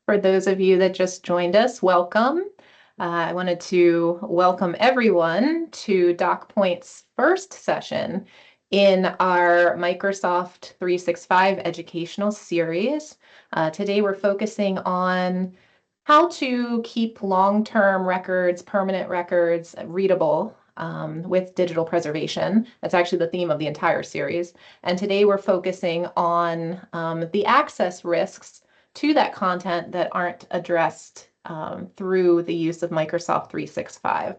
For those of you that just joined us, welcome. I wanted to welcome everyone to DocPoint's first session in our Microsoft 365 educational series. Today we're focusing on how to keep long-term records, permanent records, readable with digital preservation. That's actually the theme of the entire series. And today we're focusing on the access risks to that content that aren't addressed through the use of Microsoft 365.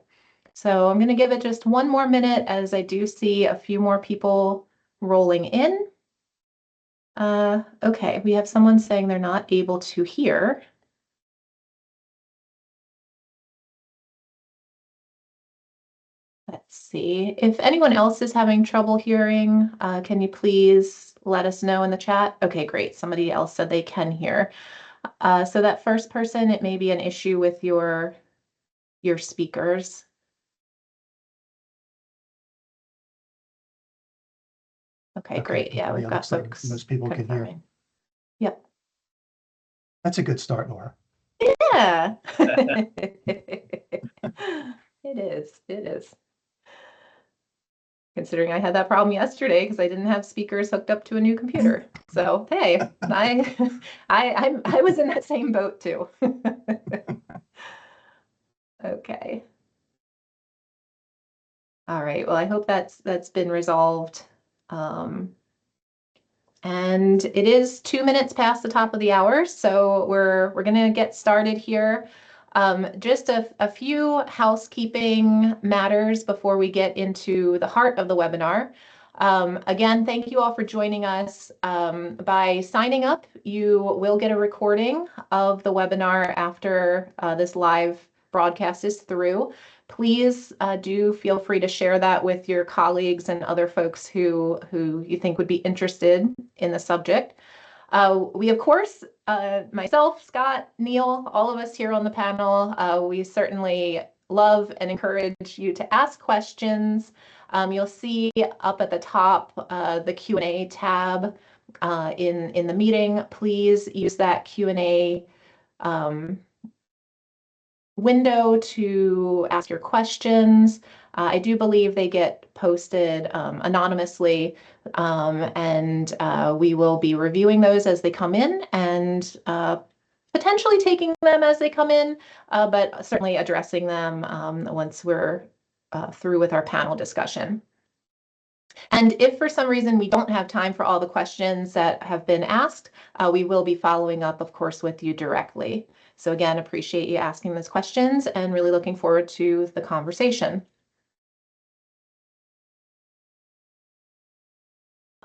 So I'm going to give it just one more minute as I do see a few more people rolling in. Okay, we have someone saying they're not able to hear. Let's see. If anyone else is having trouble hearing, can you please let us know in the chat? Okay, great. Somebody else said they can hear. So that first person, it may be an issue with your speakers. Okay, great. Yeah, we've got folks. Most people can hear. Yep. That's a good start, Laura. Yeah. It is. It is. Considering I had that problem yesterday because I didn't have speakers hooked up to a new computer. So hey, I was in that same boat too. Okay. All right. Well, I hope that's been resolved. And it is 2 minutes past the top of the hour, so we're gonna get started here. Just a few housekeeping matters before we get into the heart of the webinar. Again, thank you all for joining us. By signing up, you will get a recording of the webinar after this live broadcast is through. Please do feel free to share that with your colleagues and other folks who you think would be interested in the subject. We, of course, myself, Scott, Neil, all of us here on the panel, we certainly love and encourage you to ask questions. You'll see up at the top the Q&A tab in the meeting. Please use that Q&A window to ask your questions. I do believe they get posted anonymously, and we will be reviewing those as they come in and potentially taking them as they come in, but certainly addressing them once we're through with our panel discussion. And if for some reason we don't have time for all the questions that have been asked, we will be following up, of course, with you directly. So again, appreciate you asking those questions and really looking forward to the conversation.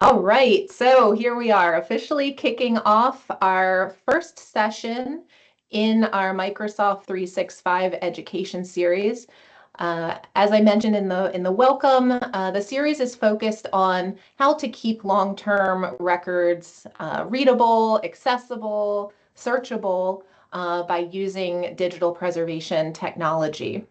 All right, so here we are officially kicking off our first session in our Microsoft 365 education series. As I mentioned in the welcome, the series is focused on how to keep long-term records readable, accessible, searchable by using digital preservation technology.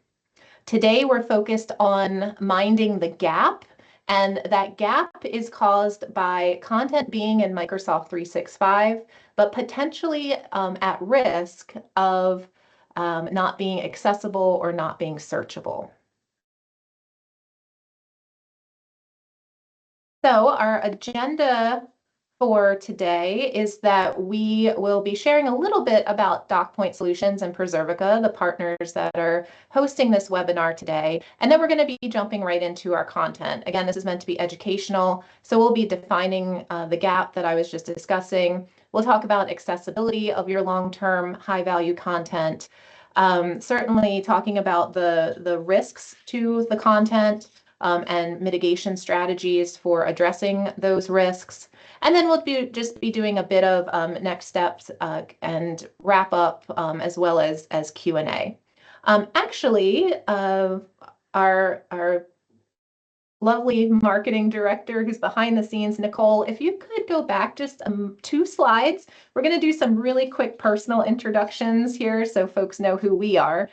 Today, we're focused on minding the gap, and that gap is caused by content being in Microsoft 365, but potentially at risk of not being accessible or not being searchable. So our agenda for today is that we will be sharing a little bit about DocPoint Solutions and Preservica, the partners that are hosting this webinar today. And then we're going to be jumping right into our content. Again, this is meant to be educational, so we'll be defining the gap that I was just discussing. We'll talk about accessibility of your long-term high-value content, certainly talking about the risks to the content and mitigation strategies for addressing those risks. And then we'll just be doing a bit of next steps and wrap up as well as Q&A. Actually, our lovely marketing director who's behind the scenes, Nicole, if you could go back just 2 slides, we're going to do some really quick personal introductions here so folks know who we are.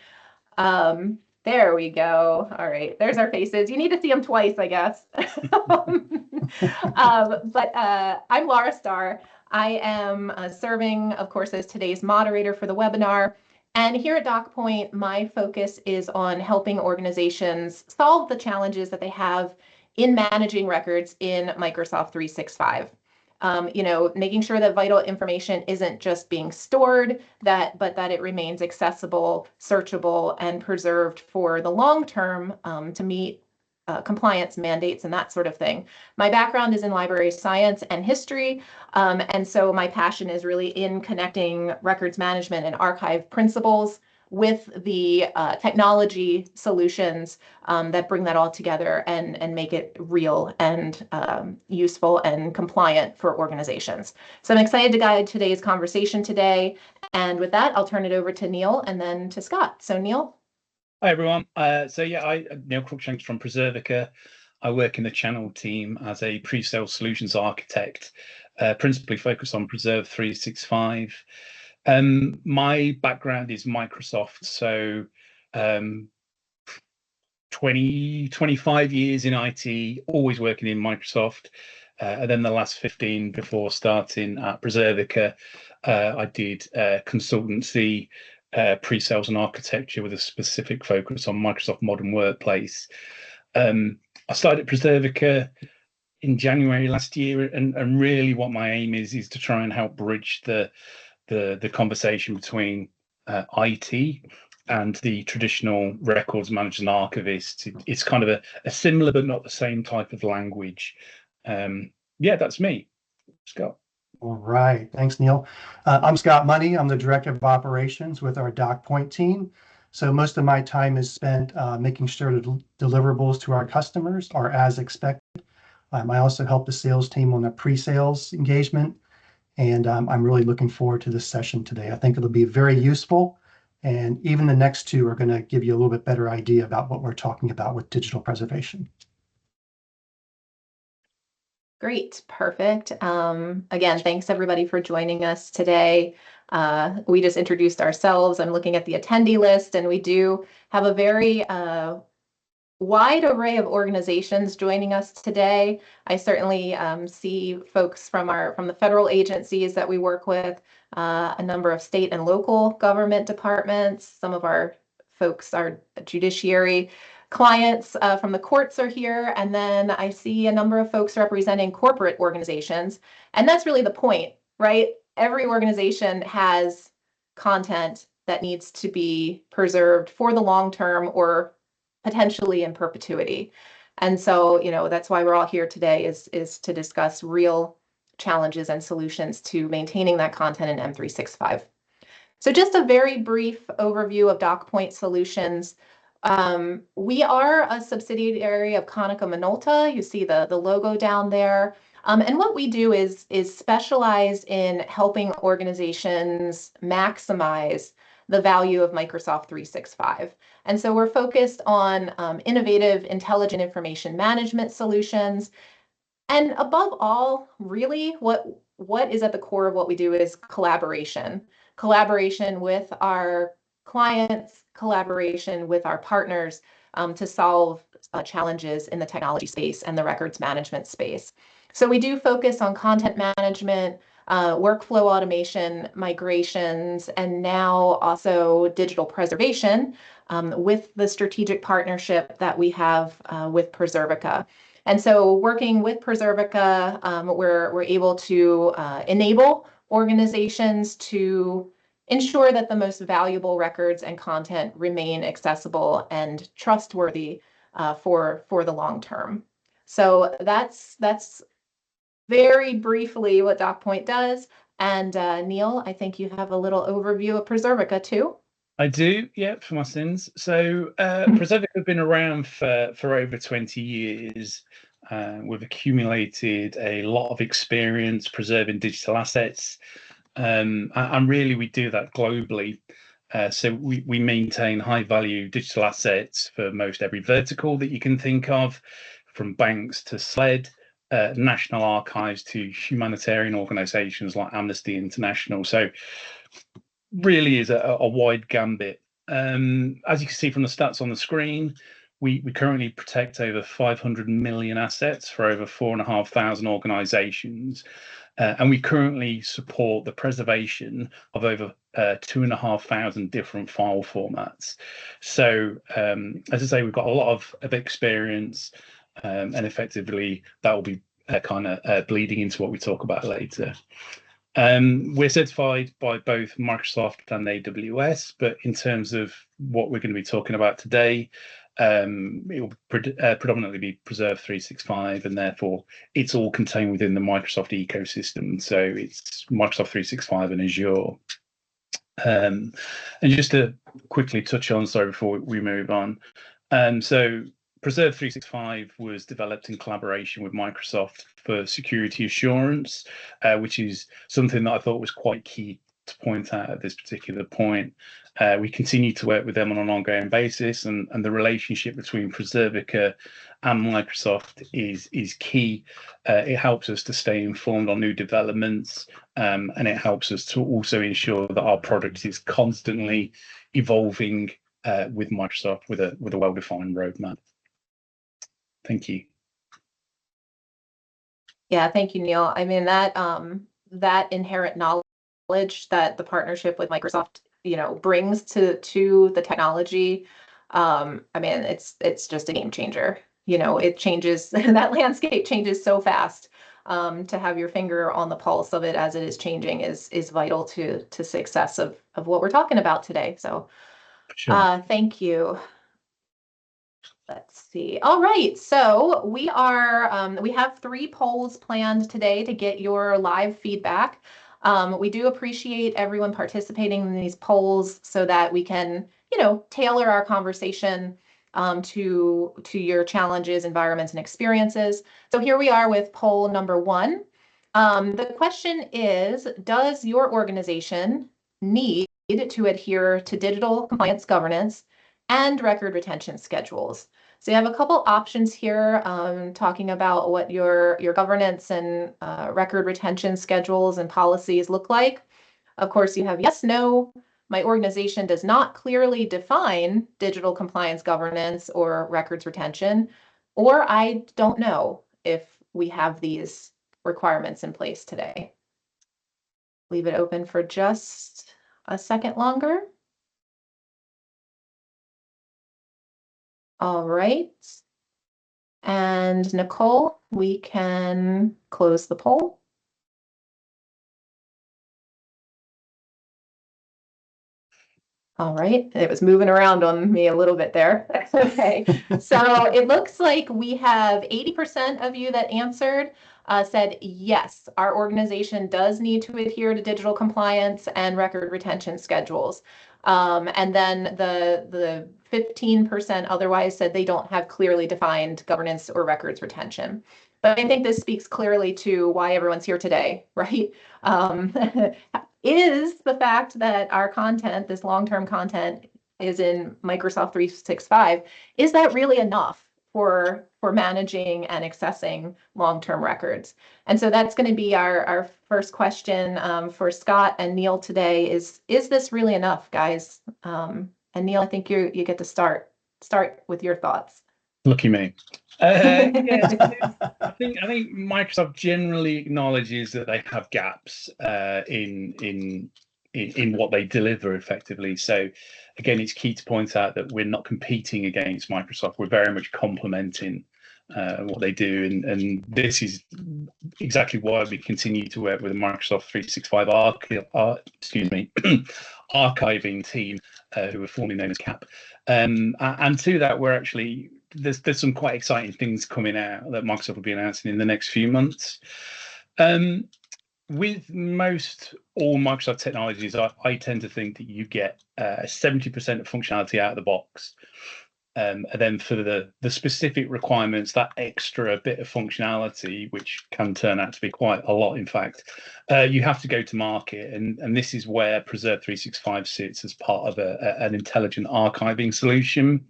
There we go. All right, there's our faces. You need to see them twice, I guess. But I'm Laura Starr. I am serving, of course, as today's moderator for the webinar. And here at DocPoint, my focus is on helping organizations solve the challenges that they have in managing records in Microsoft 365. Making sure that vital information isn't just being stored, but that it remains accessible, searchable, and preserved for the long term to meet compliance mandates and that sort of thing. My background is in library science and history, and so my passion is really in connecting records management and archive principles with the technology solutions that bring that all together and make it real and useful and compliant for organizations. So I'm excited to guide today's conversation today. And with that, I'll turn it over to Neil and then to Scott. So Neil. Hi everyone. Neil Cruikshanks from Preservica. I work in the channel team as a pre-sale solutions architect, principally focused on Preserve 365. My background is Microsoft, so 25 years in IT, always working in Microsoft. And then the last 15 before starting at Preservica, I did consultancy, pre-sales and architecture with a specific focus on Microsoft Modern Workplace. I started Preservica in January last year, and really what my aim is to try and help bridge the conversation between IT and the traditional records managers and archivists. It's kind of a similar but not the same type of language. Yeah, that's me. Scott. All right. Thanks, Neil. I'm Scott Money. I'm the Director of Operations with our DocPoint team. So most of my time is spent making sure the deliverables to our customers are as expected. I also help the sales team on the pre-sales engagement. And I'm really looking forward to this session today. I think it'll be very useful. And even the next two are going to give you a little bit better idea about what we're talking about with digital preservation. Great, perfect. Again, thanks everybody for joining us today. We just introduced ourselves. I'm looking at the attendee list, and we do have a very wide array of organizations joining us today. I certainly see folks from the federal agencies that we work with, a number of state and local government departments. Some of our folks are judiciary clients from the courts are here, and then I see a number of folks representing corporate organizations, and that's really the point, right? Every organization has content that needs to be preserved for the long term or potentially in perpetuity. And so, that's why we're all here today is to discuss real challenges and solutions to maintaining that content in M365. So just a very brief overview of DocPoint Solutions. We are a subsidiary of Konica Minolta. You see the logo down there. And what we do is specialize in helping organizations maximize the value of Microsoft 365. And so we're focused on innovative, intelligent information management solutions. And above all, really, what is at the core of what we do is collaboration. Collaboration with our clients, collaboration with our partners to solve challenges in the technology space and the records management space. So we do focus on content management, workflow automation, migrations, and now also digital preservation with the strategic partnership that we have with Preservica. And so working with Preservica, we're able to enable organizations to ensure that the most valuable records and content remain accessible and trustworthy for the long term. So that's very briefly what DocPoint does. And Neil, I think you have a little overview of Preservica too. I do, yeah, for my sins. So Preservica have been around for over 20 years. We've accumulated a lot of experience preserving digital assets. And really, we do that globally. So we maintain high-value digital assets for most every vertical that you can think of, from banks to SLED, national archives to humanitarian organizations like Amnesty International. So really is a wide gambit. As you can see from the stats on the screen, we currently protect over 500 million assets for over 4,500 organizations. And we currently support the preservation of over 2,500 different file formats. So as I say, we've got a lot of experience, and effectively that will be kind of bleeding into what we talk about later. We're certified by both Microsoft and AWS, but in terms of what we're going to be talking about today, it will predominantly be Preserve 365, and therefore it's all contained within the Microsoft ecosystem. So it's Microsoft 365 and Azure. And just to quickly touch on, sorry, before we move on. So Preserve 365 was developed in collaboration with Microsoft for security assurance, which is something that I thought was quite key to point out at this particular point. We continue to work with them on an ongoing basis, and the relationship between Preservica and Microsoft is key. It helps us to stay informed on new developments, and it helps us to also ensure that our product is constantly evolving with Microsoft with a well-defined roadmap. Thank you. Yeah, thank you, Neil. I mean, that inherent knowledge that the partnership with Microsoft, brings to the technology, I mean, it's just a game changer. It changes, that landscape changes so fast. To have your finger on the pulse of it as it is changing is vital to success of what we're talking about today. So, Sure. thank you. Let's see. All right, so we have 3 polls planned today to get your live feedback. We do appreciate everyone participating in these polls so that we can, tailor our conversation to your challenges, environments, and experiences. So here we are with poll number 1. The question is, does your organization need to adhere to digital compliance governance and record retention schedules? So you have a couple options here talking about what your governance and record retention schedules and policies look like. Of course, you have yes, no. My organization does not clearly define digital compliance governance or records retention, or I don't know if we have these requirements in place today. Leave it open for just a second longer. All right. And Nicole, we can close the poll. All right, it was moving around on me a little bit there. Okay, so it looks like we have 80% of you that answered said yes, our organization does need to adhere to digital compliance and record retention schedules. And then the 15% otherwise said they don't have clearly defined governance or records retention. But I think this speaks clearly to why everyone's here today, right? Is the fact that our content, this long-term content, is in Microsoft 365, is that really enough for managing and accessing long-term records? And so that's going to be our first question for Scott and Neil today is this really enough, guys? And Neil, I think you get to start with your thoughts. Lucky me. Yeah, I think Microsoft generally acknowledges that they have gaps in what they deliver effectively. So again, it's key to point out that we're not competing against Microsoft. We're very much complementing what they do, and this is exactly why we continue to work with the Microsoft 365 archiving team, who are formerly known as CAP. And to that, we're actually there's some quite exciting things coming out that Microsoft will be announcing in the next few months. With most all Microsoft technologies, I tend to think that you get 70% of functionality out of the box. And then for the specific requirements, that extra bit of functionality, which can turn out to be quite a lot, in fact, you have to go to market. And this is where Preserve 365 sits as part of an intelligent archiving solution.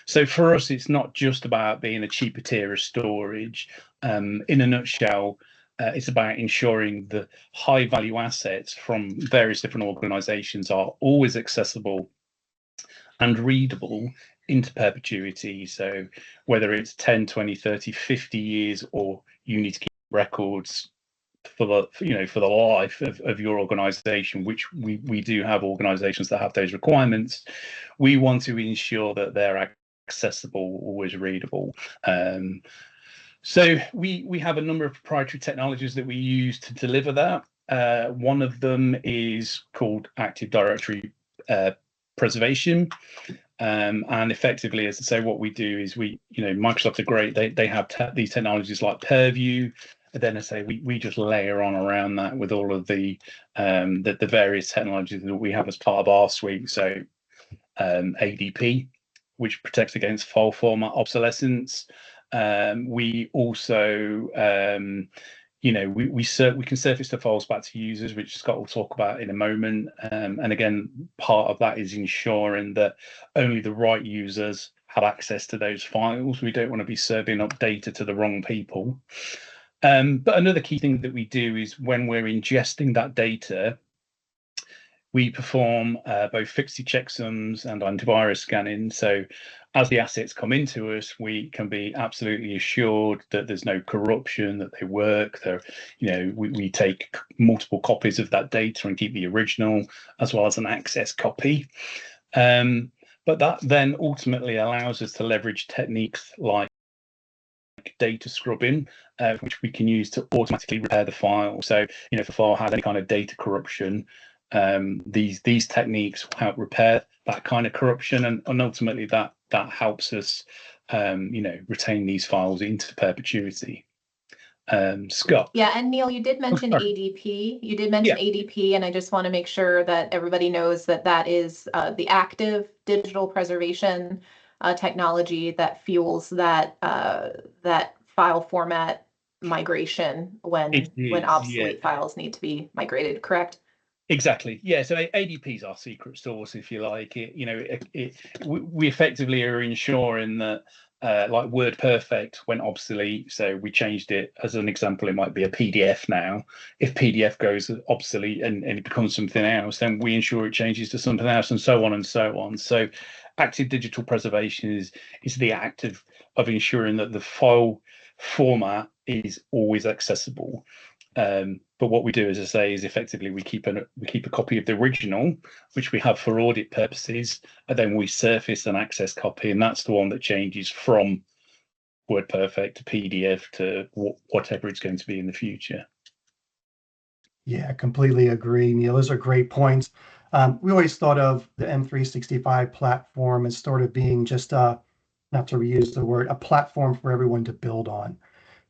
So for us, it's not just about being a cheaper tier of storage. In a nutshell, it's about ensuring the high value assets from various different organizations are always accessible and readable into perpetuity. So whether it's 10, 20, 30, 50 years, or you need to keep records for the life of your organization, which we do have organizations that have those requirements. We want to ensure that they're accessible, always readable. So we have a number of proprietary technologies that we use to deliver that. One of them is called Active Directory preservation. And effectively, as I say, what we do is Microsoft are great. They have these technologies like Purview. And then I say we just layer on around that with all of the various technologies that we have as part of our suite. So ADP, which protects against file format obsolescence. We also we can surface the files back to users, which Scott will talk about in a moment. And again, part of that is ensuring that only the right users have access to those files. We don't want to be serving up data to the wrong people. But another key thing that we do is when we're ingesting that data, we perform both fixity checksums and antivirus scanning. So as the assets come into us, we can be absolutely assured that there's no corruption, that they work. We take multiple copies of that data and keep the original as well as an access copy. But that then ultimately allows us to leverage techniques like data scrubbing, which we can use to automatically repair the file. So if a file has any kind of data corruption, these techniques help repair that kind of corruption, and ultimately that helps us retain these files into perpetuity. Scott. Yeah, and Neil, you did mention ADP. You did mention ADP, and I just want to make sure that everybody knows that is the active digital preservation technology that fuels that file format migration when obsolete files need to be migrated, correct? Exactly. Yeah. So ADP is our secret sauce, if you like. We effectively are ensuring that, like WordPerfect went obsolete, so we changed it. As an example, it might be a PDF now. If PDF goes obsolete and it becomes something else, then we ensure it changes to something else, and so on and so on. So active digital preservation is the act of ensuring that the file format is always accessible. But what we do, as I say, is effectively we keep a copy of the original, which we have for audit purposes, and then we surface an access copy, and that's the one that changes from WordPerfect to PDF to whatever it's going to be in the future. Yeah, I completely agree, Neil. Those are great points. We always thought of the M365 platform as sort of being just not to reuse the word, a platform for everyone to build on.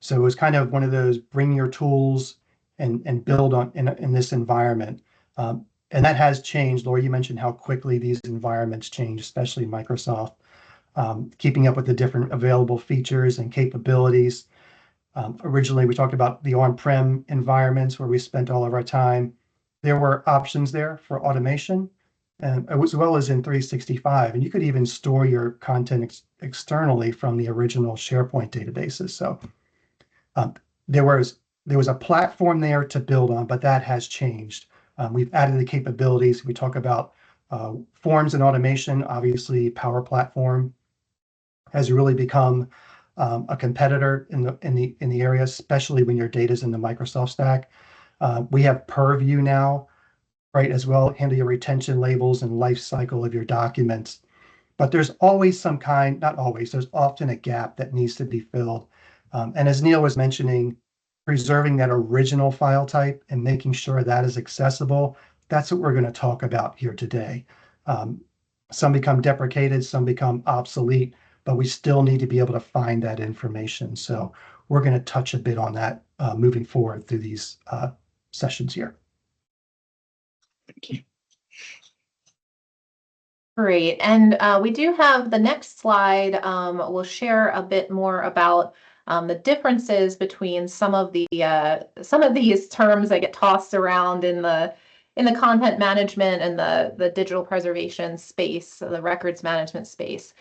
So it was kind of one of those bring your tools and build on in this environment. And that has changed. Laura, you mentioned how quickly these environments change, especially Microsoft, keeping up with the different available features and capabilities. Originally, we talked about the on-prem environments where we spent all of our time. There were options there for automation, and as well as in 365. And you could even store your content externally from the original SharePoint databases. So there was a platform there to build on, but that has changed. We've added the capabilities. We talk about forms and automation. Obviously, Power Platform has really become a competitor in the area, especially when your data is in the Microsoft stack. We have Purview now, right, as well, handle your retention labels and life cycle of your documents. But there's always not always, there's often a gap that needs to be filled. And as Neil was mentioning, preserving that original file type and making sure that is accessible, that's what we're going to talk about here today. Some become deprecated, some become obsolete, but we still need to be able to find that information. So we're going to touch a bit on that moving forward through these sessions here. Thank you. Great. And we do have the next slide. We'll share a bit more about the differences between some of these terms that get tossed around in the content management and the digital preservation space, the records management space.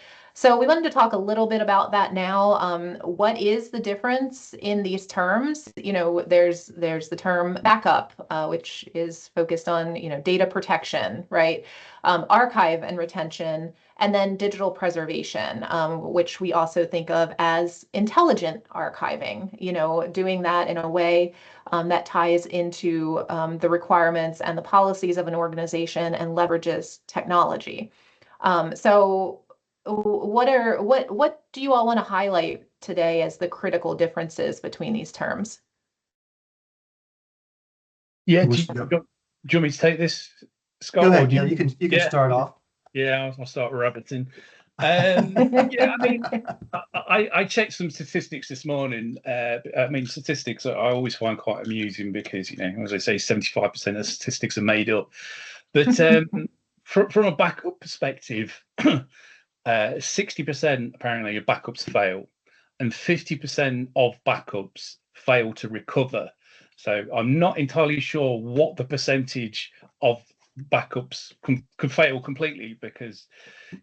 So we wanted to talk a little bit about that now. What is the difference in these terms? You know, there's the term backup, which is focused on, you know, data protection, right? Archive and retention, and then digital preservation, which we also think of as intelligent archiving, you know, doing that in a way that ties into the requirements and the policies of an organization and leverages technology. So what do you all want to highlight today as the critical differences between these terms? Yeah, Who do wants you, to go? do you want me to take this, Scott? Go Or ahead, do Neil. You can Yeah. start off. Yeah, I'll start rabbiting. Yeah, I mean, I checked some statistics this morning. I mean, statistics I always find quite amusing because, you know, as I say, 75% of statistics are made up. But from a backup perspective, 60% apparently of backups fail, and 50% of backups fail to recover. So I'm not entirely sure what the percentage of backups could fail completely, because,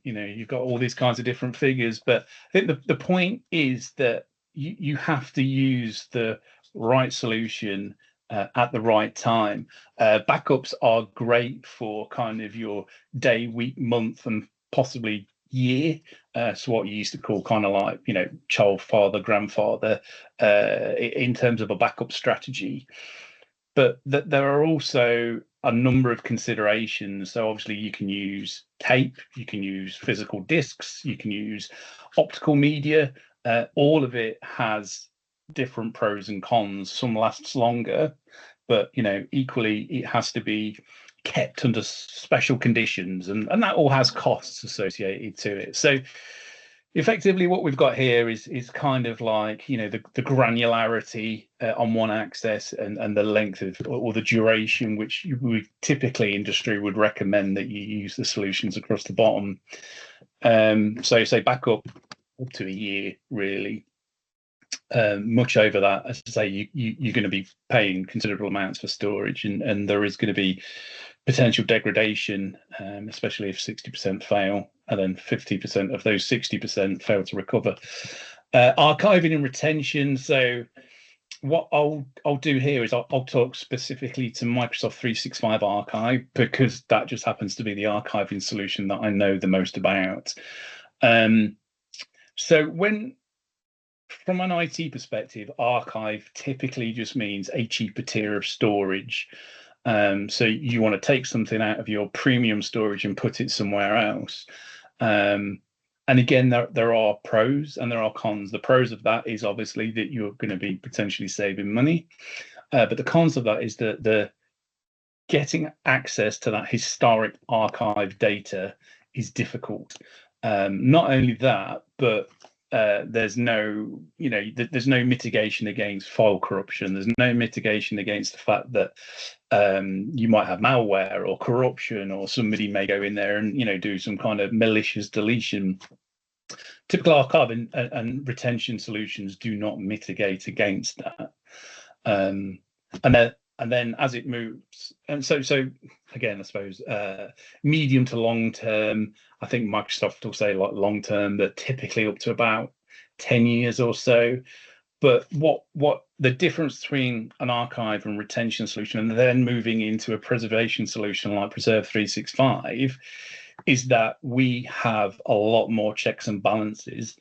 you know, you've got all these kinds of different figures. But I think the point is that you have to use the right solution at the right time. Backups are great for kind of your day, week, month, and possibly year. So what you used to call kind of like, you know, child, father, grandfather, in terms of a backup strategy. But there are also a number of considerations. So obviously you can use tape, you can use physical discs, you can use optical media. All of it has different pros and cons. Some lasts longer, but, you know, equally it has to be kept under special conditions, and that all has costs associated to it. So effectively what we've got here is kind of like, you know, the granularity on one axis, and the length of, or the duration, which we typically industry would recommend that you use the solutions across the bottom. So say backup up to a year, really. Much over that, as I say, you're going to be paying considerable amounts for storage, and there is going to be potential degradation, especially if 60% fail, and then 50% of those 60% fail to recover. Archiving and retention. So what I'll do here is I'll talk specifically to Microsoft 365 Archive, because that just happens to be the archiving solution that I know the most about. So from an IT perspective, archive typically just means a cheaper tier of storage. So you want to take something out of your premium storage and put it somewhere else. And again, there are pros and there are cons. The pros of that is obviously that you're going to be potentially saving money. But the cons of that is that the getting access to that historic archive data is difficult. Not only that, but there's no, you know, there's no mitigation against file corruption. There's no mitigation against the fact that you might have malware or corruption, or somebody may go in there and, you know, do some kind of malicious deletion. Typical archive and retention solutions do not mitigate against that. And then as it moves, and so again, I suppose medium to long term, I think Microsoft will say like long term, but typically up to about 10 years or so. But what the difference between an archive and retention solution, and then moving into a preservation solution like Preserve 365, is that we have a lot more checks and balances,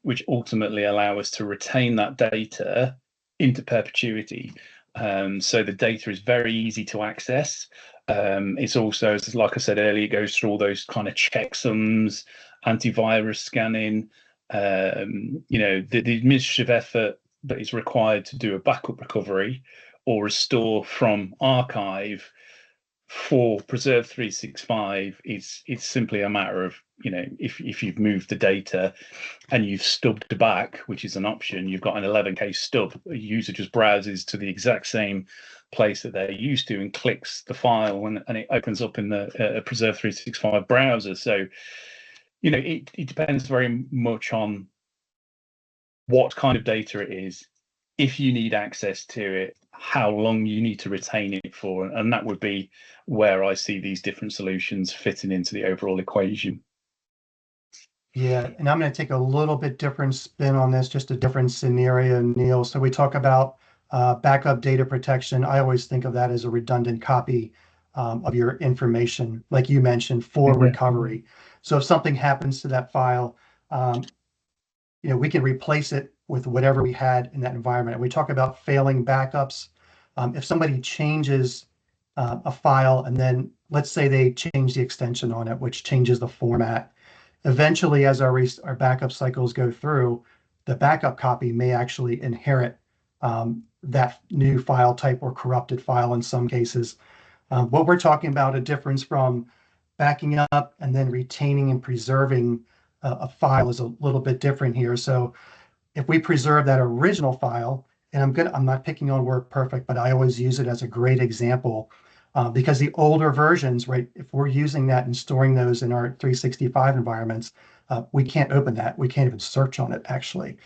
which ultimately allow us to retain that data into perpetuity. So the data is very easy to access. It's also, like I said earlier, it goes through all those kind of checksums, antivirus scanning, you know, the administrative effort that is required to do a backup recovery or restore from archive for Preserve 365. It's simply a matter of, you know, if you've moved the data and you've stubbed back, which is an option, you've got an 11K stub. A user just browses to the exact same place that they're used to and clicks the file, and it opens up in the Preserve 365 browser. So, you know, it depends very much on what kind of data it is, if you need access to it, how long you need to retain it for, and that would be where I see these different solutions fitting into the overall equation. Yeah, and I'm going to take a little bit different spin on this, just a different scenario, Neil. So we talk about backup data protection. I always think of that as a redundant copy of your information, like you mentioned, for Yeah. recovery. So if something happens to that file, um, we can replace it with whatever we had in that environment. And we talk about failing backups. If somebody changes a file and then let's say they change the extension on it, which changes the format, eventually as our backup cycles go through, the backup copy may actually inherit that new file type or corrupted file in some cases. What we're talking about, a difference from backing up and then retaining and preserving a file, is a little bit different here. So if we preserve that original file, and I'm not picking on WordPerfect, but I always use it as a great example because the older versions, right, if we're using that and storing those in our 365 environments, we can't open that. We can't even search on it actually,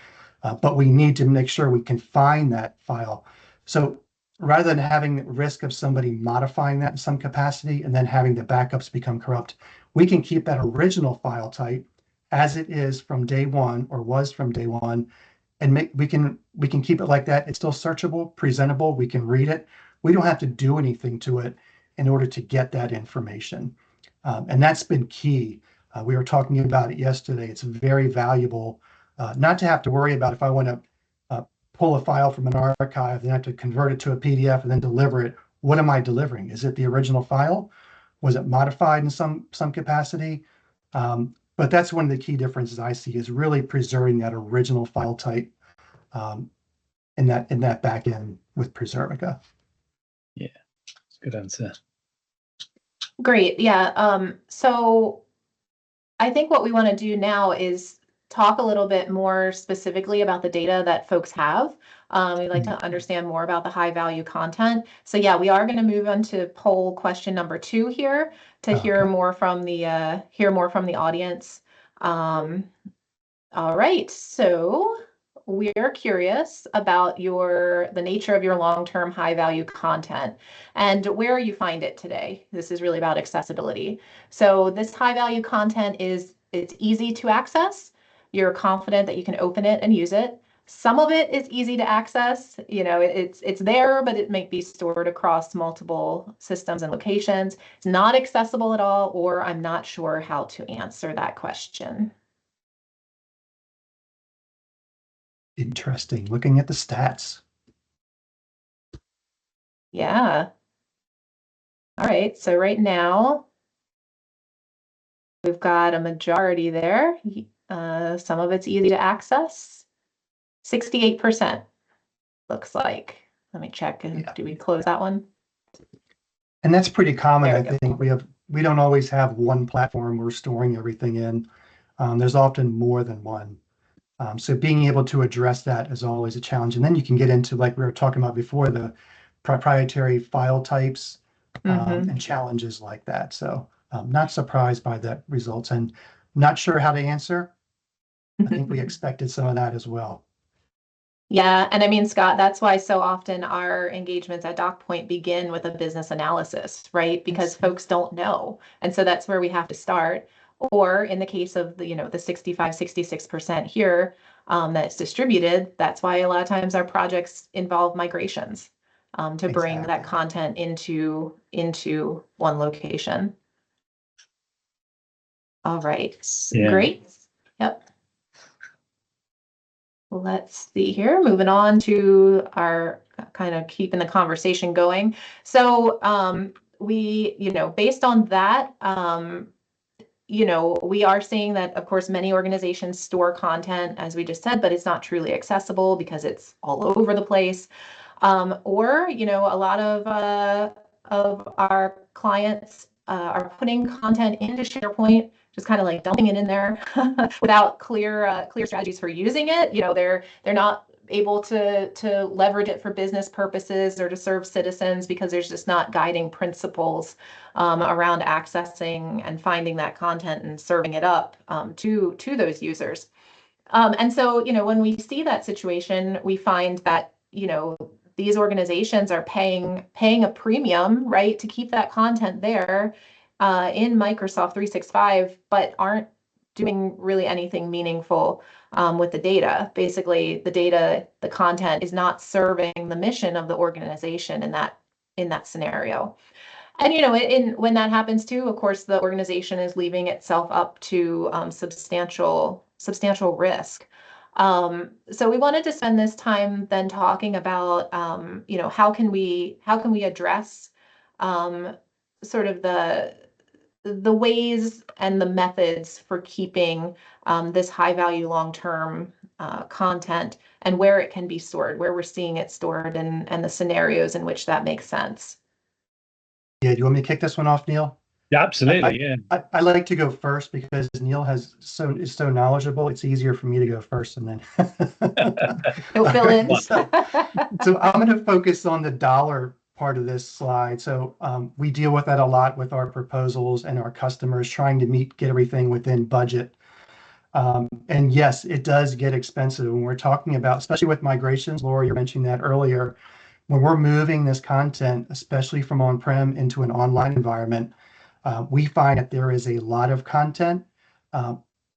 but we need to make sure we can find that file. So rather than having the risk of somebody modifying that in some capacity and then having the backups become corrupt, we can keep that original file type as it is from day one, or was from day one, and we can keep it like that. It's still searchable, presentable. We can read it. We don't have to do anything to it in order to get that information, and that's been key. We were talking about it yesterday. It's very valuable not to have to worry about if I want to pull a file from an archive, then have to convert it to a PDF and then deliver it. What am I delivering? Is it the original file? Was it modified in some capacity? But that's one of the key differences I see, is really preserving that original file type in that back end with Preservica. Yeah, that's a good answer. Great. Yeah. So I think what we want to do now is talk a little bit more specifically about the data that folks have. We'd like to understand more about the high value content. So yeah, we are going to move on to poll question number 2 here to hear more from the audience. All right, so we're curious about the nature of your long-term high-value content and where you find it today. This is really about accessibility. So this high-value content it's easy to access. You're confident that you can open it and use it. Some of it is easy to access. It's there, but it might be stored across multiple systems and locations. It's not accessible at all, or I'm not sure how to answer that question. Interesting. Looking at the stats. Yeah. All right. So right now we've got a majority there. Some of it's easy to access. 68% looks like. Let me check. Yeah. Do we close that one? And that's pretty common. There I we go. think we don't always have one platform we're storing everything in. There's often more than one. So being able to address that is always a challenge. And then you can get into, like we were talking about before, the proprietary file types and challenges like that. So I'm not surprised by that results, and not sure how to answer. I think we expected some of that as well. Yeah, and I mean, Scott, that's why so often our engagements at DocPoint begin with a business analysis, right? Because folks don't know. And so that's where we have to start. Or in the case of the 65, 66% here that's distributed, that's why a lot of times our projects involve migrations to bring that content into one location. All right, great. Yep. Let's see here, moving on to our kind of keeping the conversation going. So we, based on that, we are seeing that, of course, many organizations store content, as we just said, but it's not truly accessible because it's all over the place. Or, a lot of our clients are putting content into SharePoint, just kind of like dumping it in there without clear strategies for using it. They're not able to leverage it for business purposes or to serve citizens because there's just not guiding principles around accessing and finding that content and serving it up to those users. And so, when we see that situation, we find that, these organizations are paying a premium, right, to keep that content there in Microsoft 365, but aren't doing really anything meaningful with the data. Basically, the data, the content is not serving the mission of the organization in that scenario. And when that happens too, of course, the organization is leaving itself up to substantial risk. So we wanted to spend this time then talking about how can we address sort of the ways and the methods for keeping this high value long-term content, and where it can be stored, where we're seeing it stored, and the scenarios in which that makes sense. Yeah, do you want me to kick this one off, Neil? Yeah, absolutely. Yeah. I like to go first because Neil is so knowledgeable. It's easier for me to go first, and then He'll fill in. So I'm going to focus on the dollar part of this slide. So we deal with that a lot with our proposals and our customers trying to get everything within budget. And yes, it does get expensive when we're talking about, especially with migrations. Laura, you mentioned that earlier. When we're moving this content, especially from on-prem into an online environment, we find that there is a lot of content.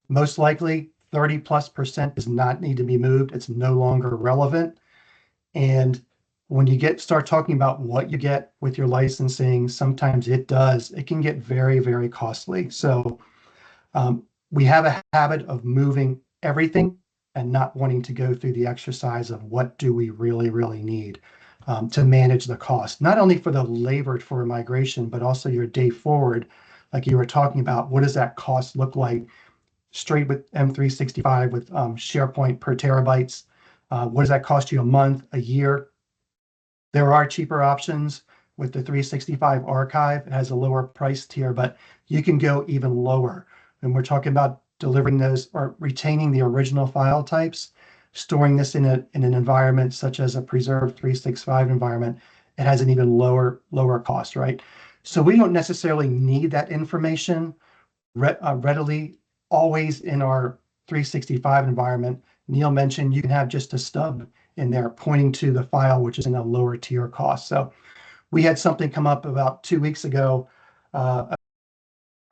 Most likely 30+% does not need to be moved. It's no longer relevant. And when you start talking about what you get with your licensing, sometimes it can get very, very costly. So we have a habit of moving everything and not wanting to go through the exercise of what do we really, really need to manage the cost, not only for the labor for migration, but also your day forward, like you were talking about. What does that cost look like straight with M365 with SharePoint per terabytes? What does that cost you a month, a year? There are cheaper options with the 365 archive. It has a lower price tier, but you can go even lower. And we're talking about delivering those or retaining the original file types, storing this in an environment such as a preserved 365 environment. It has an even lower cost, right? So we don't necessarily need that information readily always in our 365 environment. Neil mentioned you can have just a stub in there pointing to the file, which is in a lower tier cost. So we had something come up about 2 weeks ago. A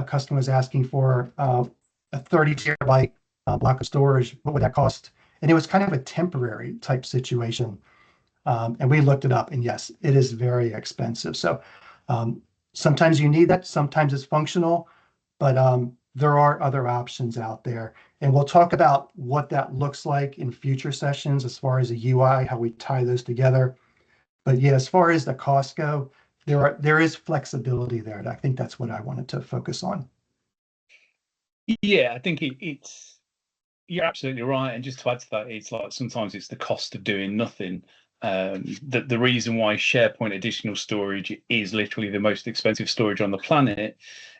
customer was asking for a 30 terabyte block of storage. What would that cost? And it was kind of a temporary type situation. And we looked it up, and yes, it is very expensive. So sometimes you need that, sometimes it's functional, but there are other options out there. And we'll talk about what that looks like in future sessions as far as the UI, how we tie those together. But yeah, as far as the costs go, there is flexibility there. And I think that's what I wanted to focus on. Yeah, I think you're absolutely right. And just to add to that, it's like sometimes it's the cost of doing nothing. The reason why SharePoint additional storage is literally the most expensive storage on the planet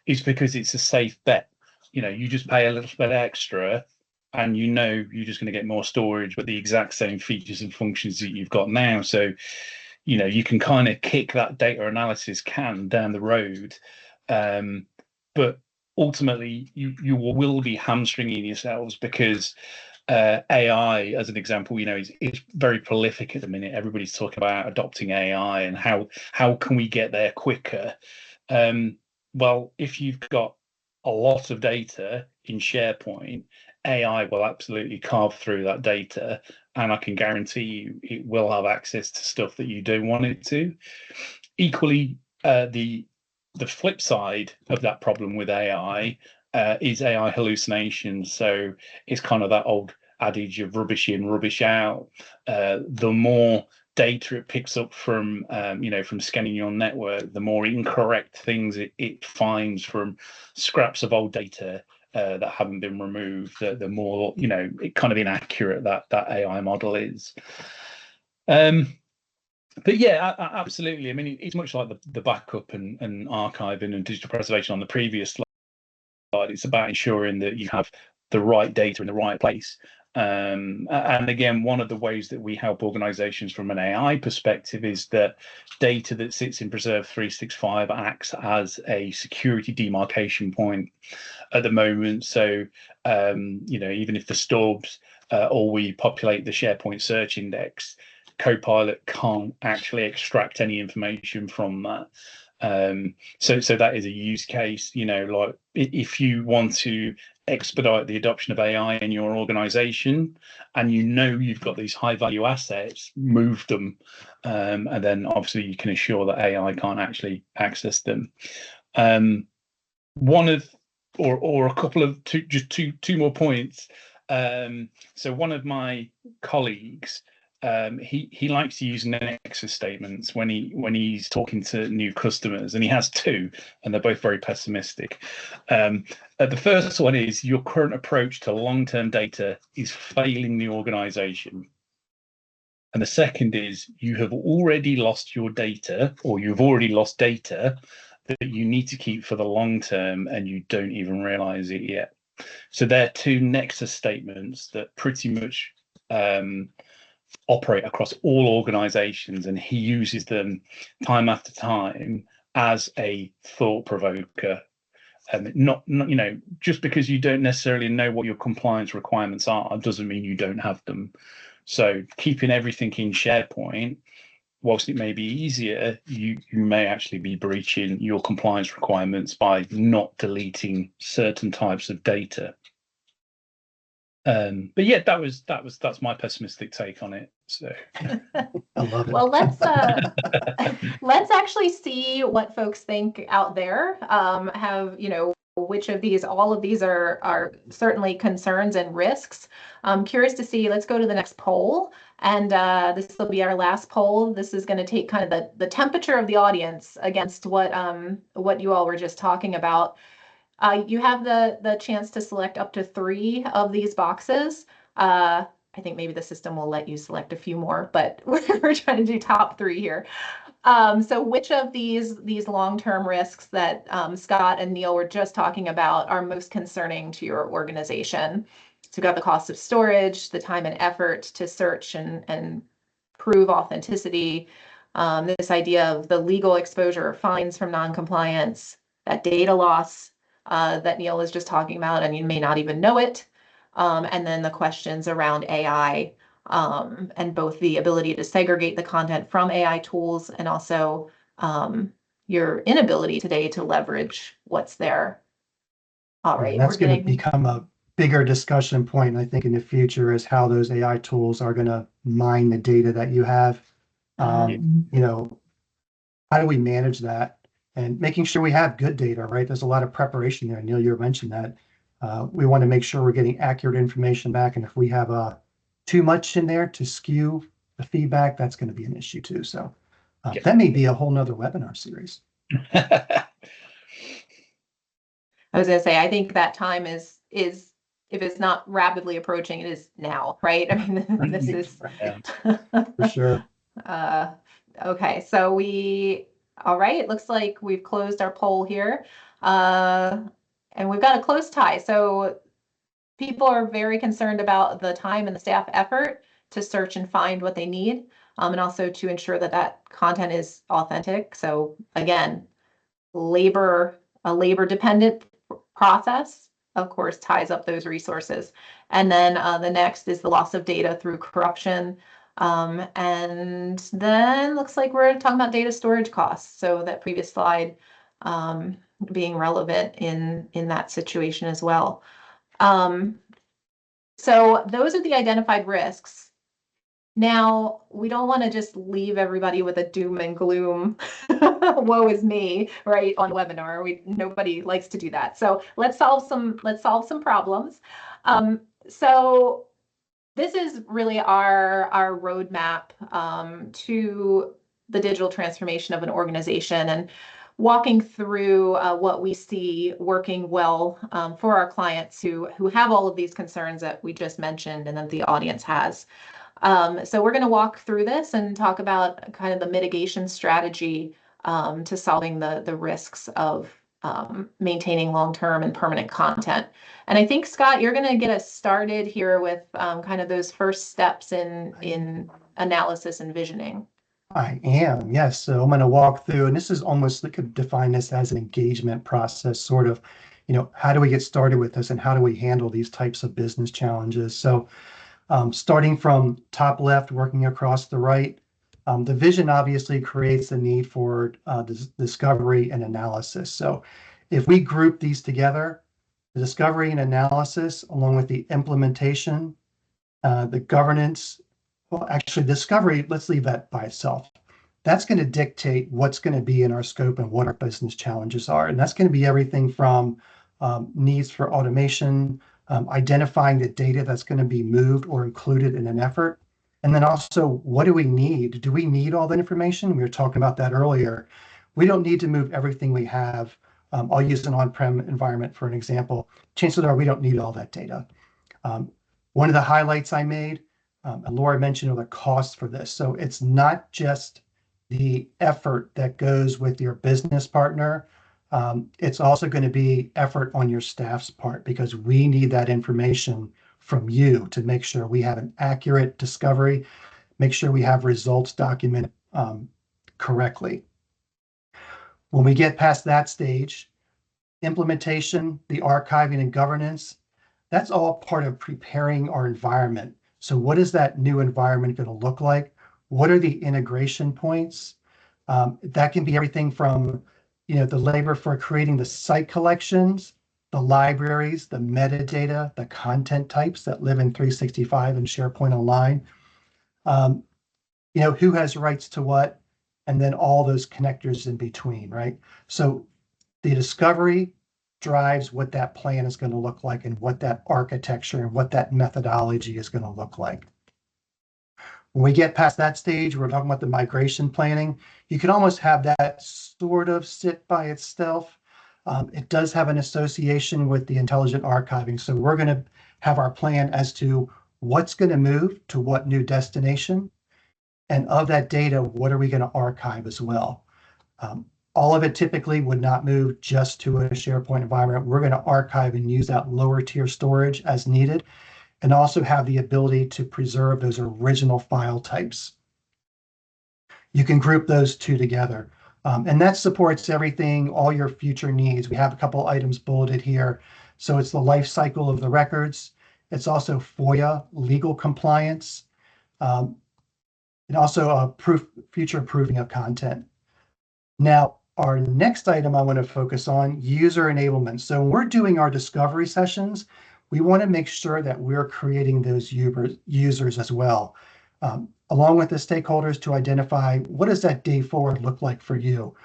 is because it's a safe bet. You just pay a little bit extra and you're just going to get more storage, but the exact same features and functions that you've got now. So, you can kind of kick that data analysis can down the road. But ultimately, you will be hamstringing yourselves because AI, as an example, is very prolific at the minute. Everybody's talking about adopting AI and how can we get there quicker. Well, if you've got a lot of data in SharePoint, AI will absolutely carve through that data, and I can guarantee you it will have access to stuff that you don't want it to. Equally, the flip side of that problem with AI is AI hallucinations. So it's kind of that old adage of rubbish in, rubbish out. The more data it picks up from from scanning your network, the more incorrect things it finds from scraps of old data that haven't been removed, the more it kind of inaccurate that AI model is. But yeah, absolutely. I mean, it's much like the backup and archiving and digital preservation on the previous slide. It's about ensuring that you have the right data in the right place. And again, one of the ways that we help organizations from an AI perspective is that data that sits in Preserve 365 acts as a security demarcation point at the moment. So, even if the stubs or we populate the SharePoint search index, Copilot can't actually extract any information from that. So that is a use case. Like if you want to expedite the adoption of AI in your organization, and you know you've got these high value assets, move them. And then obviously you can assure that AI can't actually access them. One of, or a couple of two more points. So one of my colleagues, he likes to use nexus statements when he's talking to new customers, and he has two, and they're both very pessimistic. The first one is, your current approach to long-term data is failing the organization. And the second is, you have already lost your data, or you've already lost data that you need to keep for the long term, and you don't even realize it yet. So they're two nexus statements that pretty much operate across all organizations, and he uses them time after time as a thought provoker. Not you know, just because you don't necessarily know what your compliance requirements are doesn't mean you don't have them. So keeping everything in SharePoint, whilst it may be easier, you may actually be breaching your compliance requirements by not deleting certain types of data. But yeah, that's my pessimistic take on it. So I love it. Well, let's actually see what folks think out there. Have, you know, which of these, all of these are certainly concerns and risks. I'm curious to see. Let's go to the next poll, and this will be our last poll. This is going to take kind of the temperature of the audience against what you all were just talking about. You have the chance to select up to 3 of these boxes. I think maybe the system will let you select a few more, but we're trying to do top 3 here. So which of these long-term risks that Scott and Neil were just talking about are most concerning to your organization? So we've got the cost of storage, the time and effort to search and prove authenticity, this idea of the legal exposure or fines from non-compliance, that data loss that Neil was just talking about, and you may not even know it. And then the questions around AI, and both the ability to segregate the content from AI tools, and also your inability today to leverage what's there. All right, and that's going to become a bigger discussion point, I think, in the future, is how those AI tools are going to mine the data that you have. You know, how do we manage that? And making sure we have good data, right? There's a lot of preparation there. Neil, you mentioned that. We want to make sure we're getting accurate information back. And if we have too much in there to skew the feedback, that's going to be an issue too. So that may be a whole nother webinar series. I was going to say, I think that time is if it's not rapidly approaching, it is now, right? I mean, this is for sure. Okay, so all right, it looks like we've closed our poll here. And we've got a close tie. So people are very concerned about the time and the staff effort to search and find what they need, and also to ensure that that content is authentic. So again, a labor dependent process, of course, ties up those resources. And then the next is the loss of data through corruption. And then looks like we're talking about data storage costs. So that previous slide being relevant in that situation as well. So those are the identified risks. Now, we don't want to just leave everybody with a doom and gloom, woe is me, right, on webinar. Nobody likes to do that. So let's solve some problems. So this is really our roadmap to the digital transformation of an organization, and walking through what we see working well for our clients who have all of these concerns that we just mentioned and that the audience has. So we're going to walk through this and talk about kind of the mitigation strategy to solving the risks of maintaining long-term and permanent content. And I think, Scott, you're going to get us started here with kind of those first steps in analysis and visioning. I am, yes. So I'm going to walk through, and this is almost, we could define this as an engagement process, sort of, you know, how do we get started with this and how do we handle these types of business challenges? So starting from top left, working across the right, the vision obviously creates the need for discovery and analysis. So if we group these together, The discovery and analysis, along with the implementation, the governance. Well, actually, discovery, let's leave that by itself. That's going to dictate what's going to be in our scope and what our business challenges are. And that's going to be everything from needs for automation, identifying the data that's going to be moved or included in an effort. And then also, what do we need? Do we need all that information? We were talking about that earlier. We don't need to move everything we have. I'll use an on-prem environment for an example. Chances are we don't need all that data. One of the highlights I made, and Laura mentioned, are the costs for this. So it's not just the effort that goes with your business partner. It's also going to be effort on your staff's part, because we need that information from you to make sure we have an accurate discovery, make sure we have results documented correctly. When we get past that stage, implementation, the archiving and governance, that's all part of preparing our environment. So what is that new environment going to look like? What are the integration points? That can be everything from, the labor for creating the site collections, the libraries, the metadata, the content types that live in 365 and SharePoint Online. Who has rights to what, and then all those connectors in between, right? So the discovery drives what that plan is going to look like and what that architecture and what that methodology is going to look like. When we get past that stage, we're talking about the migration planning. You can almost have that sort of sit by itself. It does have an association with the intelligent archiving. So we're going to have our plan as to what's going to move to what new destination. And of that data, what are we going to archive as well? All of it typically would not move just to a SharePoint environment. We're going to archive and use that lower tier storage as needed, and also have the ability to preserve those original file types. You can group those two together. And that supports everything, all your future needs. We have a couple items bulleted here. So it's the life cycle of the records. It's also FOIA, legal compliance, and also future proofing of content. Now, our next item I want to focus on, user enablement. So when we're doing our discovery sessions, we want to make sure that we're creating those users as well, along with the stakeholders, to identify what does that day forward look like for you?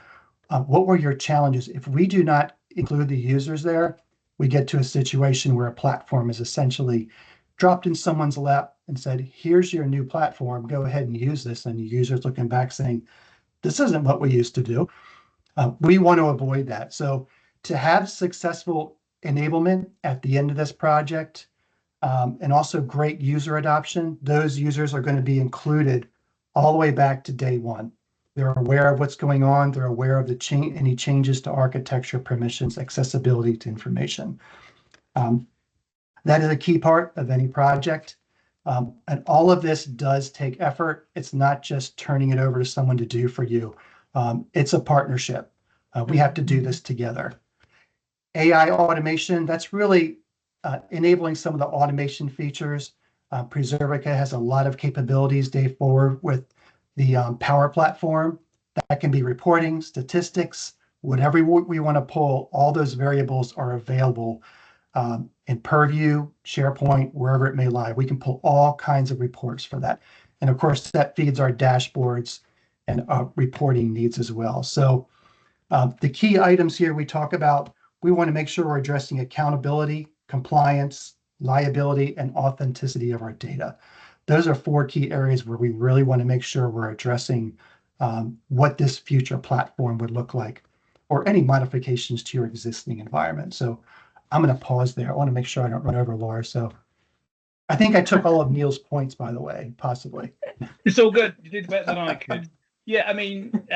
What were your challenges? If we do not include the users there, we get to a situation where a platform is essentially dropped in someone's lap and said, here's your new platform, go ahead and use this. And the user's looking back saying, this isn't what we used to do. We want to avoid that. So to have successful enablement at the end of this project, and also great user adoption, those users are going to be included all the way back to day one. They're aware of what's going on. They're aware of any changes to architecture, permissions, accessibility to information. That is a key part of any project. And all of this does take effort. It's not just turning it over to someone to do for you. It's a partnership. We have to do this together. AI automation, that's really enabling some of the automation features. Preservica has a lot of capabilities day forward with the Power Platform. That can be reporting, statistics, whatever we want to pull, all those variables are available in Purview, SharePoint, wherever it may lie. We can pull all kinds of reports for that. And of course, that feeds our dashboards and reporting needs as well. So the key items here we talk about, we want to make sure we're addressing accountability, compliance, liability, and authenticity of our data. Those are 4 key areas where we really want to make sure we're addressing what this future platform would look like, or any modifications to your existing environment. So I'm going to pause there. I want to make sure I don't run over Laura. So I think I took all of Neil's points, by the way, possibly. It's all good. You did better than I could. Yeah, I mean,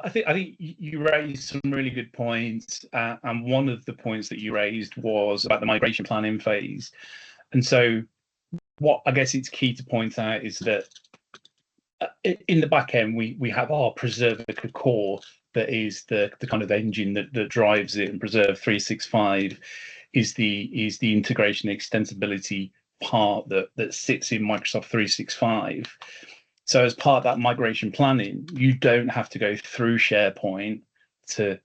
I think you raised some really good points, and one of the points that you raised was about the migration planning phase. And so, what I guess it's key to point out is that in the back end, we have our Preservica core that is the kind of engine that drives it, and Preserve 365 is the integration extensibility part that sits in Microsoft 365. So as part of that migration planning, you don't have to go through SharePoint to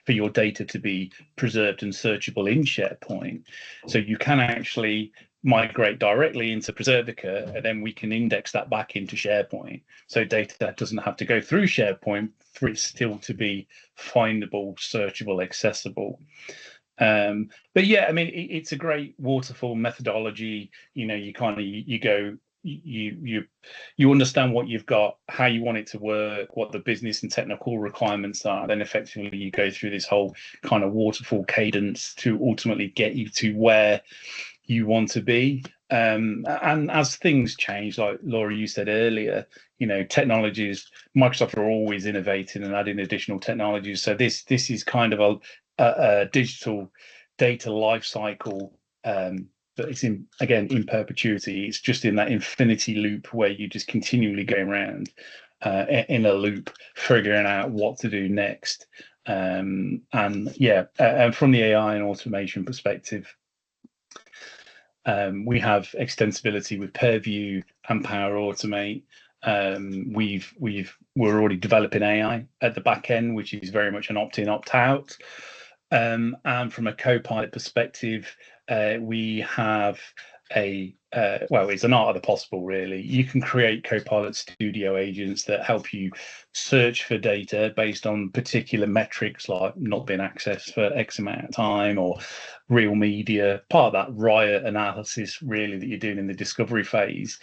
for your data to be preserved and searchable in SharePoint. So you can actually migrate directly into Preservica, and then we can index that back into SharePoint. So data doesn't have to go through SharePoint for it still to be findable, searchable, accessible. But yeah, I mean, it's a great waterfall methodology. You know, you kind of you go, you understand what you've got, how you want it to work, what the business and technical requirements are. Then effectively you go through this whole kind of waterfall cadence to ultimately get you to where you want to be. And as things change, like Laura, you said earlier, you know, technologies, Microsoft are always innovating and adding additional technologies. So this is kind of a digital data lifecycle, but it's in perpetuity. It's just in that infinity loop where you just continually go around in a loop, figuring out what to do next. And yeah, and from the AI and automation perspective, we have extensibility with Purview and Power Automate. We're already developing AI at the back end, which is very much an opt-in, opt-out. And from a Copilot perspective, we have well, it's an art of the possible, really. You can create Copilot Studio agents that help you search for data based on particular metrics, like not being accessed for X amount of time, or real media, part of that riot analysis, really, that you're doing in the discovery phase.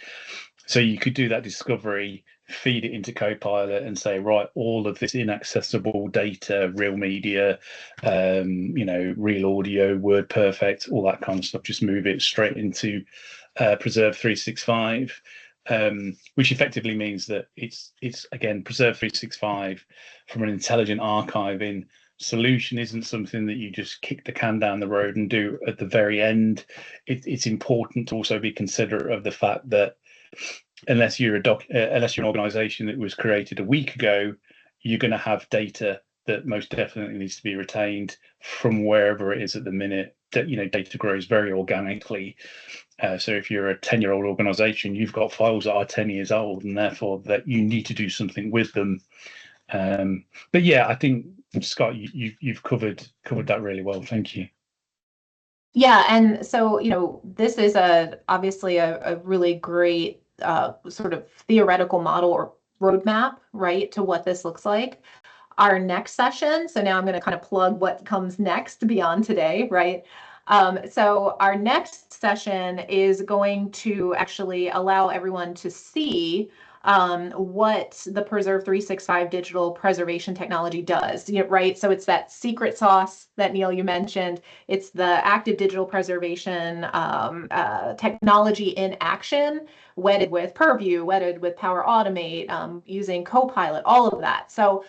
So you could do that discovery, feed it into Copilot and say, right, all of this inaccessible data, real media, you know, real audio, WordPerfect, all that kind of stuff, just move it straight into Preserve 365, which effectively means that it's again, Preserve 365 from an intelligent archiving solution isn't something that you just kick the can down the road and do at the very end. It's important to also be considerate of the fact that unless you're an organization that was created a week ago, you're going to have data that most definitely needs to be retained from wherever it is at the minute. That, you know, data grows very organically. So if you're a 10-year-old organization, you've got files that are 10 years old, and therefore that you need to do something with them. But yeah, I think, Scott, you've covered that really well. Thank you. Yeah, and so, you know, this is obviously a really great sort of theoretical model or roadmap, right, to what this looks like. Our next session, so now I'm going to kind of plug what comes next beyond today, right? So our next session is going to actually allow everyone to see what the Preserve 365 digital preservation technology does, right? So it's that secret sauce that, Neil, you mentioned. It's the active digital preservation technology in action, wedded with Purview, wedded with Power Automate, using Copilot, all of that. So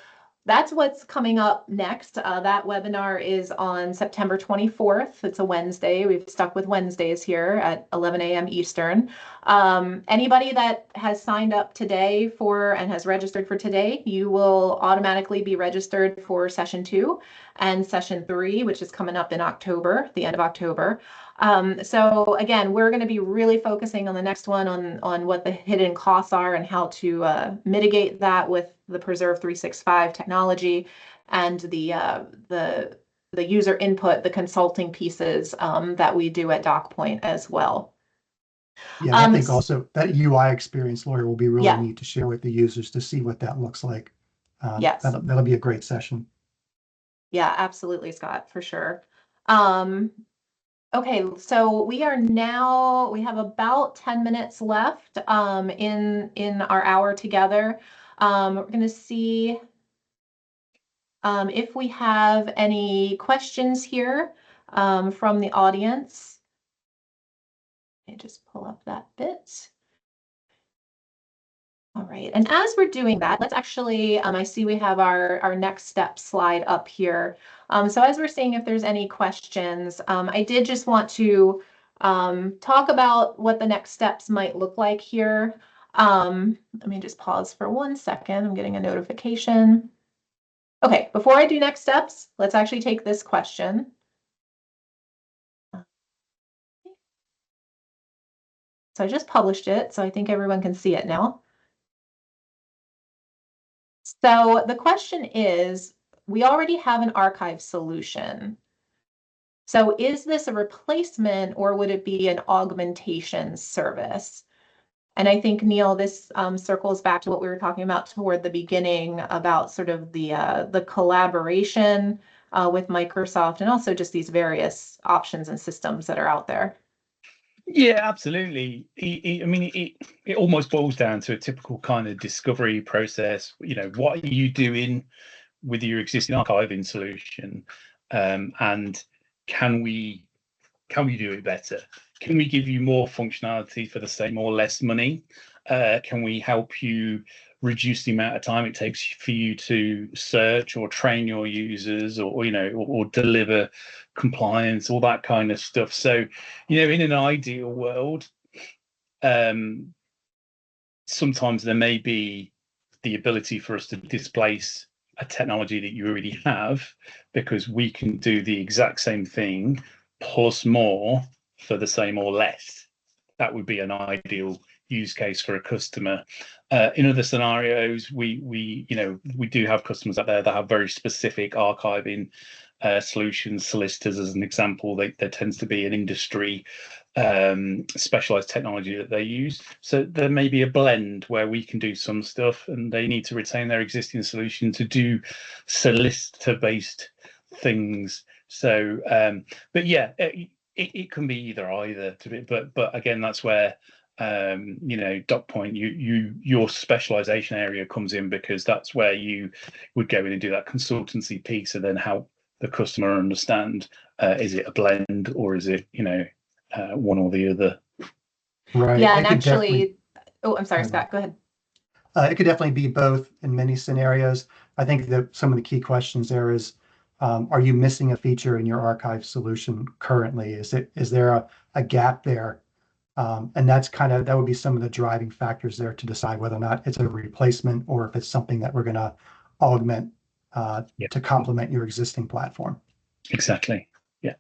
that's what's coming up next. That webinar is on September 24th. It's a Wednesday. We've stuck with Wednesdays here at 11 a.m. Eastern. Anybody that has signed up today and has registered for today, you will automatically be registered for session 2 and session 3, which is coming up in October, the end of October. So again, we're going to be really focusing on the next one on what the hidden costs are and how to mitigate that with the Preserve 365 technology and the user input, the consulting pieces that we do at DocPoint as well. Yeah, I think also that UI experience, Laura, will be really neat to share with the users to see what that looks like. Yes, that'll be a great session. Yeah, absolutely, Scott, for sure. Okay, so we have about 10 minutes left in our hour together. We're going to see if we have any questions here from the audience. Let me just pull up that bit. All right, and as we're doing that, let's actually, I see we have our next step slide up here. So as we're seeing if there's any questions, I did just want to talk about what the next steps might look like here. Let me just pause for 1 second. I'm getting a notification. Okay, before I do next steps, let's actually take this question. So I just published it, so I think everyone can see it now. So the question is, we already have an archive solution. So is this a replacement or would it be an augmentation service? And I think, Neil, this circles back to what we were talking about toward the beginning about sort of the collaboration with Microsoft and also just these various options and systems that are out there. Yeah, absolutely. I mean, it almost boils down to a typical kind of discovery process. You know, what are you doing with your existing archiving solution, and can we do it better? Can we give you more functionality for the same or less money? Can we help you reduce the amount of time it takes for you to search or train your users, or you know, or deliver compliance, all that kind of stuff? So, you know, in an ideal world, sometimes there may be the ability for us to displace a technology that you already have, because we can do the exact same thing plus more for the same or less. That would be an ideal use case for a customer. In other scenarios, we do have customers out there that have very specific archiving solutions. Solicitors, as an example, there tends to be an industry specialized technology that they use. So there may be a blend where we can do some stuff and they need to retain their existing solution to do solicitor-based things. So, but yeah, it can be either. But again, that's where DocPoint, your specialization area comes in, because that's where you would go in and do that consultancy piece and then help the customer understand, is it a blend or is it, one or the other? Right. Yeah, and actually, oh, I'm sorry, Scott, go ahead. It could definitely be both in many scenarios. I think that some of the key questions there is, are you missing a feature in your archive solution currently? Is there a gap there? And that would be some of the driving factors there to decide whether or not it's a replacement or if it's something that we're going to augment to complement your existing platform. Exactly. Yeah.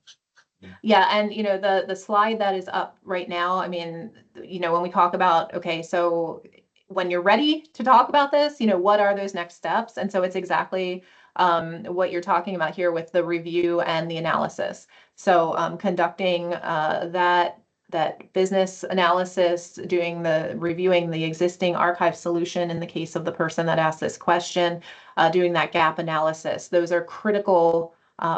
Yeah, and the slide that is up right now, I mean, when we talk about, okay, so when you're ready to talk about this, what are those next steps? And so it's exactly what you're talking about here with the review and the analysis. So conducting that business analysis, reviewing the existing archive solution in the case of the person that asked this question, doing that gap analysis. Those are critical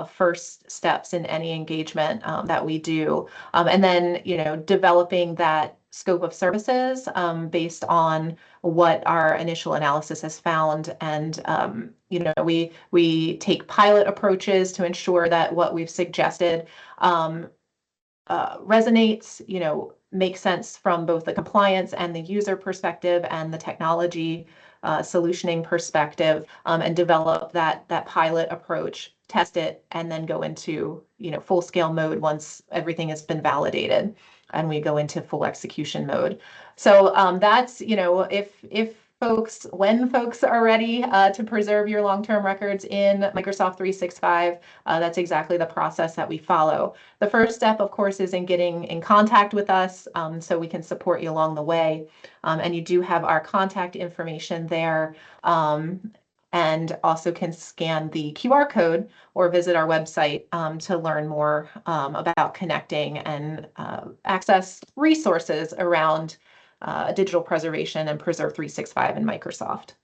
first steps in any engagement that we do. And then, developing that scope of services based on what our initial analysis has found. And, we take pilot approaches to ensure that what we've suggested resonates, makes sense from both the compliance and the user perspective and the technology solutioning perspective, and develop that pilot approach, test it, and then go into full scale mode once everything has been validated, and we go into full execution mode. So that's when folks are ready to preserve your long-term records in Microsoft 365, that's exactly the process that we follow. The first step, of course, is in getting in contact with us so we can support you along the way. And you do have our contact information there, and also can scan the QR code or visit our website to learn more about connecting and access resources around digital preservation and Preserve 365 in Microsoft.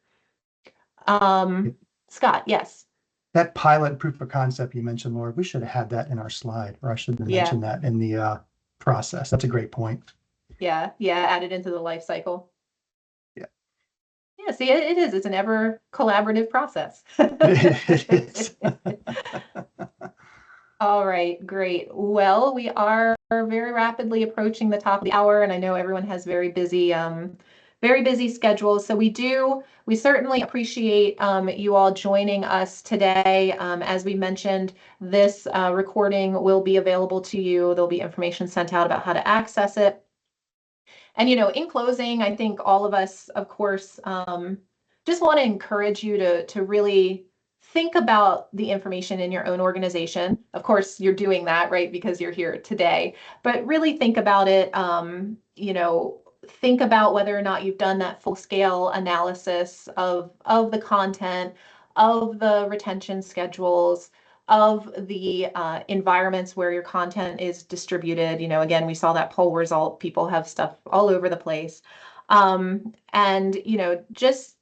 Scott, yes. That pilot proof of concept you mentioned, Laura, we should have had that in our slide, or I should have mentioned that in the process. That's a great point. Yeah, added into the life cycle. Yeah. Yeah, see, it is. It's an ever collaborative process. It is. All right, great. Well, we are very rapidly approaching the top of the hour, and I know everyone has very busy schedules. So we certainly appreciate you all joining us today. As we mentioned, this recording will be available to you. There'll be information sent out about how to access it. And, in closing, I think all of us, of course, just want to encourage you to really think about the information in your own organization. Of course, you're doing that, right, because you're here today. But really think about it, think about whether or not you've done that full-scale analysis of the content, of the retention schedules, of the environments where your content is distributed. You know, again, we saw that poll result. People have stuff all over the place. And, you know, just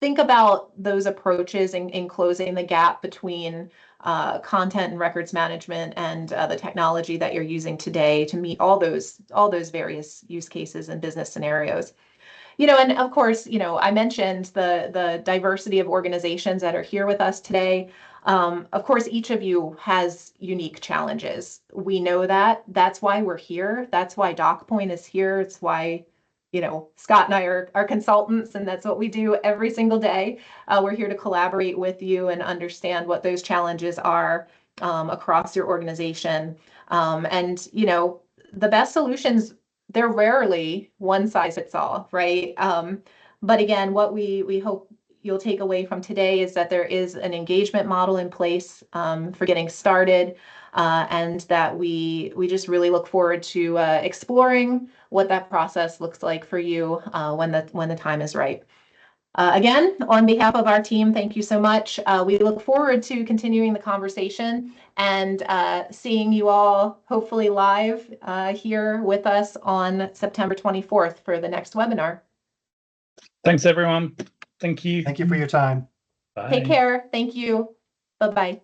think about those approaches in closing the gap between content and records management and the technology that you're using today to meet all those various use cases and business scenarios. You know, and of course, you know, I mentioned the diversity of organizations that are here with us today. Of course, each of you has unique challenges. We know that. That's why we're here. That's why DocPoint is here. It's why, you know, Scott and I are consultants, and that's what we do every single day. We're here to collaborate with you and understand what those challenges are across your organization. And, you know, the best solutions, they're rarely one size fits all, right? But again, what we hope you'll take away from today is that there is an engagement model in place for getting started, and that we just really look forward to exploring what that process looks like for you when the time is right. Again, on behalf of our team, thank you so much. We look forward to continuing the conversation and seeing you all hopefully live here with us on September 24th for the next webinar. Thanks, everyone. Thank you. Thank you for your time. Bye. Take care. Thank you. Bye-bye.